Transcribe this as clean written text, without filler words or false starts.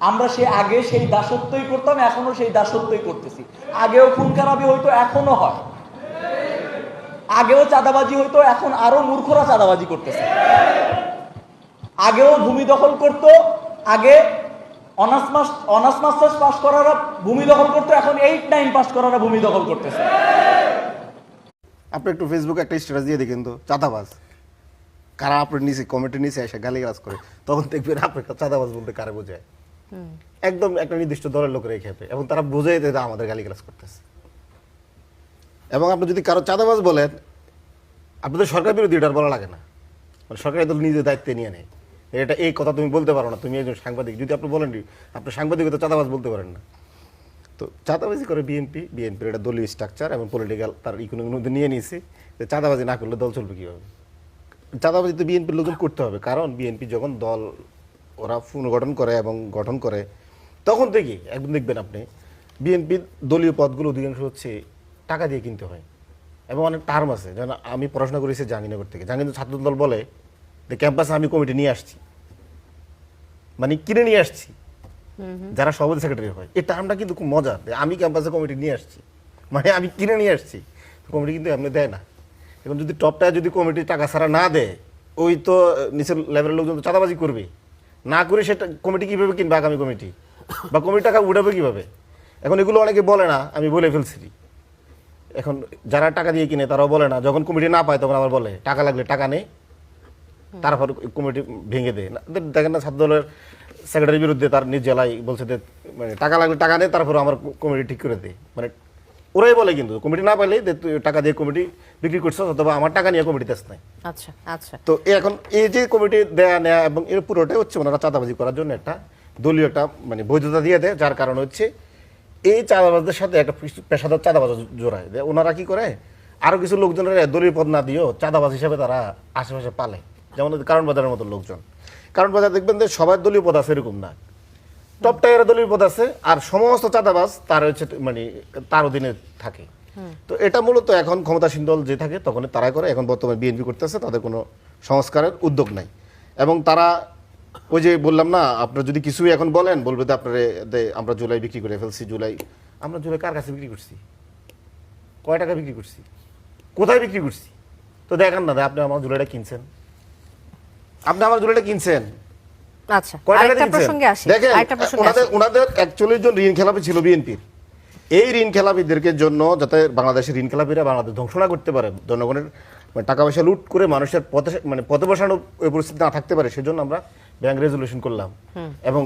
আমরা আগে সেই দাসত্বই করতাম, এখনো সেই দাসত্বই করতেছি। আগেও খুন খারাপি হইতো, এখনো হয়। আগেও চাঁদাবাজি হইতো, এখন আরো মূর্খরা চাঁদাবাজি করতেছে। আগেও ভূমি দখল করতো, আগে অনার্স মাস্টার্স পাস করারা ভূমি দখল করতো, এখন 8-9 পাস করারা ভূমি দখল করতেছে। আপনি একটু ফেসবুকে একটা স্ট্যাটাস দিয়ে দেখেন তো, চাঁদাবাজ কারা আপনার নিচে কমেন্টের নিচে এসে গালিগালাজ করে, তখন দেখবেন আপনার চাঁদাবাজ বলতে কারে বোঝায়। একদম একটা নির্দিষ্ট দলের লোকের এই ক্ষেত্রে, এবং তারা বোঝাই দেয় আমাদের গালিগালাজ করতেছে। এবং আপনি যদি কারো চাঁদাবাজ বলেন, আপনাদের সরকার বিরোধী এটা আর বলা লাগে না, মানে সরকারি দল নিজের দায়িত্বে নিয়ে নেয়। এটা এই কথা তুমি বলতে পারো না, তুমি একজন সাংবাদিক। যদি আপনি বলেন আপনি সাংবাদিকতা চাঁদাবাজ বলতে পারেন না। তো চাঁদাবাজি করে বিএনপির এটা দলীয় স্ট্রাকচার এবং পলিটিক্যাল তার ইকোনমির মধ্যে নিয়ে নিয়েছে যে চাঁদাবাজি না করলে দল চলবে কীভাবে। চাঁদাবাজি তো বিএনপির লোকজন করতে হবে, কারণ বিএনপি যখন দল ওরা পুনর্গঠন করে এবং গঠন করে, তখন থেকে একদম দেখবেন আপনি বিএনপির দলীয় পদগুলো অধিকাংশ হচ্ছে টাকা দিয়ে কিনতে হয়। এবং অনেক টার্ম আছে, যেমন আমি পড়াশোনা করেছি জাহাঙ্গীরনগর থেকে। জাহাঙ্গীরনগর ছাত্রদল বলে যে ক্যাম্পাসে আমি কমিটি নিয়ে আসছি, মানে কিনে নিয়ে আসছি, যারা সভাপতি সেক্রেটারি হয়। এই টার্মটা কিন্তু খুব মজার, আমি ক্যাম্পাসে কমিটি নিয়ে আসছি, মানে আমি কিনে নিয়ে আসছি। কমিটি কিন্তু এমনি দেয় না। এখন যদি টপটায় যদি কমিটি টাকা ছাড়া না দেয়, ওই তো নিচের লেভেলের লোকজন চাঁদাবাজি করবে, না করে সেটা কমিটি কীভাবে কিনবে আগামী কমিটি, বা কমিটি টাকা উঠাবে কীভাবে। এখন এগুলো অনেকে বলে না, আমি বলে ফেলছি। এখন যারা টাকা দিয়ে কিনে তারাও বলে না, যখন কমিটি না পায় তখন আবার বলে টাকা লাগলে টাকা নেই, তারপর কমিটি ভেঙে দেয়। দেখেন না ছাত্র দলের সেক্রেটারির বিরুদ্ধে তার নিজ জেলায় বলছে যে মানে টাকা লাগলে টাকা নেই, তারপর আমার কমিটি ঠিক করে দেয়। মানে ওরাই বলে, কিন্তু কমিটি না পাইলে তুই টাকা দিয়ে কমিটি বিক্রি করছো, অথবা আমার টাকা নিয়ে কমিটি দেশ নাই। আচ্ছা আচ্ছা। তো এখন এই যে কমিটি দেয়া নেয়া এবং এর পুরোটাই হচ্ছে ওনারা চাঁদাবাজি করার জন্য একটা দলীয় একটা মানে বৈধতা দিয়ে দেয়, যার কারণ হচ্ছে এই চাঁদাবাজদের সাথে একটা পেশাদার চাঁদাবাজ জোড়ায়। ওনারা কি করে, আরো কিছু লোকজনের দলীয় পদ না দিয়েও চাঁদাবাজ হিসাবে তারা আশেপাশে পালে। যেমন কারণ বাজারের মতো লোকজন, কারণ বাজার দেখবেন যে সবার দলীয় পদ আছে এরকম না, টপ টায়ারের দলীয় পদ আছে, আর সমস্ত চাঁদাবাজ তার হচ্ছে মানে তার অধীনে থাকে। তো এটা মূলত এখন ক্ষমতাসীন দল যে থাকে তখন তারাই করে। এখন বর্তমানে বিএনপি করতেছে, তাদের কোনো সংস্কারের উদ্যোগ নাই। এবং তারা ওই যে বললাম না, আপনারা যদি কিছুই এখন বলেন বলবে যে আপনারা আমরা জুলাই বিক্রি করে ফেলছি। আমরা জুলাই কার কাছে বিক্রি করছি, কয় টাকা বিক্রি করছি, কোথায় বিক্রি করছি? তো দেখেন না, আপনি আমার জুলাইটা কিনছেন, আচ্ছা, আরেকটা প্রসঙ্গে আসি। ওনাদের 41 জন ঋণ খেলাপি ছিল বিএনপির। এই ঋণ খেলাপিদেরকে জন্য, যাতে বাংলাদেশের ঋণ খেলাপিরা বাংলাদেশ ধ্বংস না করতে পারে, জনগণের টাকা পয়সা লুট করে মানুষের পথে বসানোর পরিস্থিতি না থাকতে পারে, সেজন্য আমরা ব্যাংক রেজুলেশন করলাম। এবং